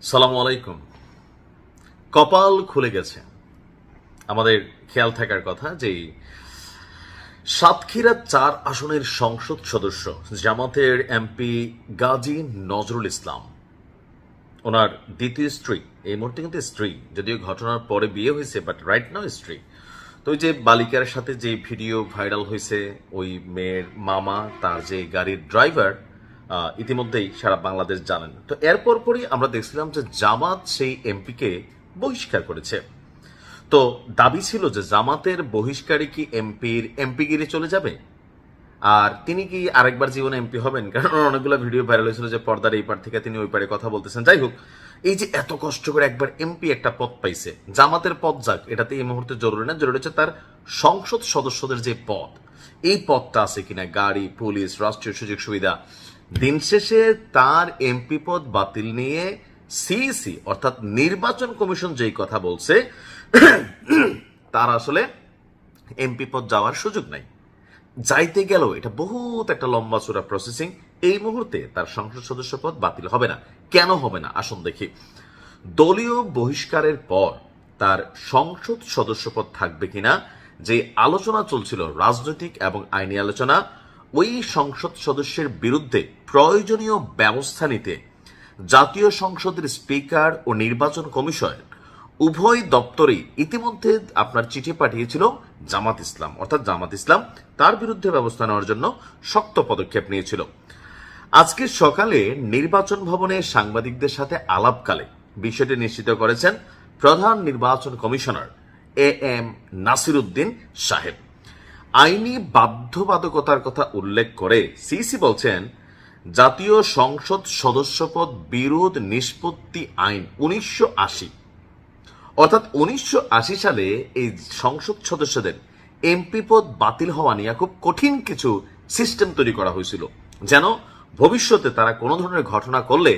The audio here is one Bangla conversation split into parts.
সালামু আলাইকুম। কপাল খুলে গেছে। আমাদের খেয়াল থাকার কথা যে সাতক্ষীরা ৪ আসনের সংসদ সদস্য জামাতের এমপি গাজী নজরুল ইসলাম, ওনার দ্বিতীয় স্ত্রী, এই মুহূর্তে কিন্তু স্ত্রী, যদিও ঘটনার পরে বিয়ে হয়েছে, বাট রাইট নাও স্ত্রী। তো ওই যে বালিকার সাথে যে ভিডিও ভাইরাল হয়েছে, ওই মেয়ের মামা, তার যে গাড়ির ড্রাইভার, ইতিমধ্যেই সারা বাংলাদেশ জানেন। তো এরপর পরই আমরা দেখছিলাম যে জামাত সেই এমপিকে বহিষ্কার করেছে। তো দাবি ছিল যে জামাতের বহিষ্কারই কি এমপির এমপিগিরি চলে যাবে, আর তিনি কি আরেকবার জীবনে এমপি হবেন? কারণ অনেকগুলো ভিডিও ভাইরাল হয়েছিল যে পর্দার এই পার থেকে তিনি ওই পারে কথা বলতেছেন। যাই হোক, এই যে এত কষ্ট করে একবার এমপি একটা পদ পাইছে, জামাতের পদ যাক, এটাতে এই মুহূর্তে জরুরি না, জরুরি হচ্ছে তার সংসদ সদস্যদের যে পদ, এই পদটা আছে কিনা, গাড়ি, পুলিশ, রাষ্ট্রীয় সুযোগ সুবিধা। দিন শেষে তার এমপি পদ বাতিল নিয়ে সিইসি অর্থাৎ নির্বাচন কমিশন যেই কথা বলছে, তার আসলে এমপি পদ যাওয়ার সুযোগ নাই। যাইতে গেল এটা বহুত একটা লম্বা চূড়া প্রসেসিং। এই মুহূর্তে তার সংসদ সদস্য পদ বাতিল হবে না। কেন হবে না আসুন দেখি। দলীয় বহিষ্কারের পর তার সংসদ সদস্য পদ থাকবে কিনা যে আলোচনা চলছিল, রাজনৈতিক এবং আইনি আলোচনা, ওই সংসদ সদস্যের বিরুদ্ধে প্রয়োজনীয় ব্যবস্থা নিতে জাতীয় সংসদের স্পিকার ও নির্বাচন কমিশন উভয় দপ্তরেই ইতিমধ্যে আপনার চিঠি পাঠিয়েছিল জামাত ইসলাম, অর্থাৎ জামাত ইসলাম তার বিরুদ্ধে ব্যবস্থা নেওয়ার জন্য শক্ত পদক্ষেপ নিয়েছিল। আজকে সকালে নির্বাচন ভবনে সাংবাদিকদের সাথে আলাপকালে বিষয়টি নিশ্চিত করেছেন প্রধান নির্বাচন কমিশনার AM নাসির উদ্দিন সাহেব। আইনি বাধ্যবাধকতার কথা উল্লেখ করে সিইসি বলছেন, জাতীয় সংসদ সদস্যপদ বিরোধ নিষ্পত্তি আইন 1980, অর্থাৎ 1980 সালে এই সংসদ সদস্যদের এমপি পদ বাতিল হওয়া নিয়ে খুব কঠিন কিছু সিস্টেম তৈরি করা হয়েছিল, যেন ভবিষ্যতে তারা কোনো ধরনের ঘটনা করলে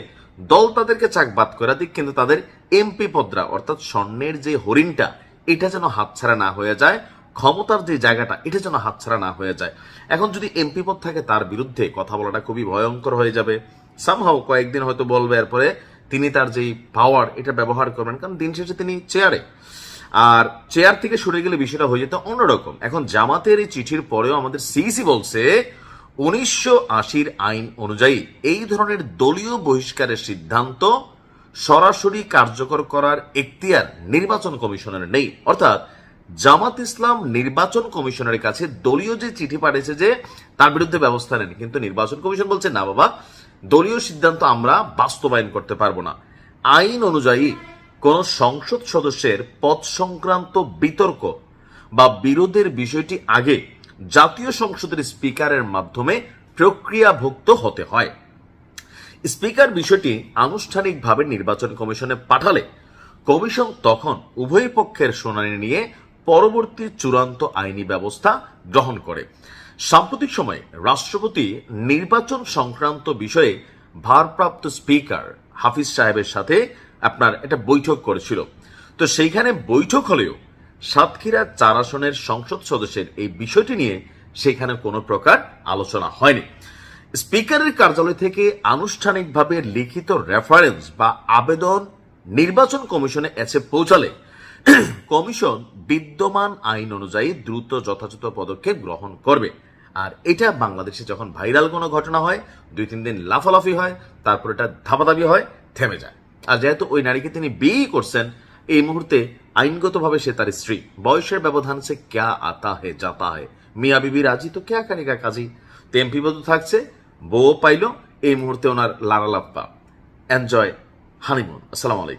দল তাদেরকে চাকবাদ করে দিক, কিন্তু তাদের এমপি পদরা অর্থাৎ স্বর্ণের যে হরিণটা, এটা যেন হাতছাড়া না হয়ে যায়, ক্ষমতার যে জায়গাটা, এটা যেন হাতছাড়া না হয়ে যায়। এখন যদি এমপি পদ থাকে, তার বিরুদ্ধে কথা বলাটা খুবই ভয়ঙ্কর হয়ে যাবে। সামহাও কয়েকদিন হয়তো বলবে, এরপরে তিনি তার যেই পাওয়ার এটা ব্যবহার করবেন, কারণ দিন শেষে তিনি চেয়ারে, আর চেয়ার থেকে সরে গেলে বিষয়টা হয়ে যেত অন্যরকম। এখন জামাতের এই চিঠির পরেও আমাদের সিইসি বলছে 1980 আইন অনুযায়ী এই ধরনের দলীয় বহিষ্কারের সিদ্ধান্ত সরাসরি কার্যকর করার এখতিয়ার নির্বাচন কমিশনের নেই। অর্থাৎ জামাত ইসলাম নির্বাচন কমিশনের কাছে দলীয় যে চিঠি পাঠিয়েছে যে তার বিরুদ্ধে ব্যবস্থা নেন, কিন্তু নির্বাচন কমিশন বলছে না বাবা, দলীয় সিদ্ধান্ত আমরা বাস্তবায়ন করতে পারবো না। আইন অনুযায়ী কোন সংসদ সদস্যের পদ সংক্রান্ত বিতর্ক বা বিরোধের বিষয়টি আগে জাতীয় সংসদের স্পিকারের মাধ্যমে প্রক্রিয়াভুক্ত হতে হয়। স্পিকার বিষয়টি আনুষ্ঠানিকভাবে নির্বাচন কমিশনে পাঠালে কমিশন তখন উভয় পক্ষের শুনানি নিয়ে পরবর্তী চূড়ান্ত আইনি ব্যবস্থা গ্রহণ করে। সাম্প্রতিক সময়ে রাষ্ট্রপতি নির্বাচন সংক্রান্ত বিষয়ে ভারপ্রাপ্ত স্পিকার হাফিজ সাহেবের সাথে আপনার একটা বৈঠক করেছিল। তো সেইখানে বৈঠক হলেও সাতক্ষীরা ৪ আসনের সংসদ সদস্যের এই বিষয়টি নিয়ে সেখানে কোনো প্রকার আলোচনা হয়নি। স্পিকারের কার্যালয় থেকে আনুষ্ঠানিকভাবে লিখিত রেফারেন্স বা আবেদন নির্বাচন কমিশনে এসে পৌঁছালে কমিশন বিদ্যমান আইন অনুযায়ী দ্রুত যথাযথ পদক্ষেপ গ্রহণ করবে। আর এটা বাংলাদেশে যখন ভাইরাল কোনো ঘটনা হয়, 2-3 দিন লাফালাফি হয়, তারপর এটা ধাপাধাপি হয়, থেমে যায়। আর যেহেতু ওই নারীকে তিনি বিয়ে করছেন, এই মুহূর্তে আইনগতভাবে সে তার স্ত্রী, বয়সের ব্যবধান সে ক্যা আতা হে জাতা হে, মিয়া বিবি রাজি তো ক্যা কারেগা কাজী। তো এমপি পদ থাকছে, বউ পাইল, এই মুহূর্তে ওনার লারালাপ্পা, এনজয় হানিমুন। আসসালামু আলাইকুম।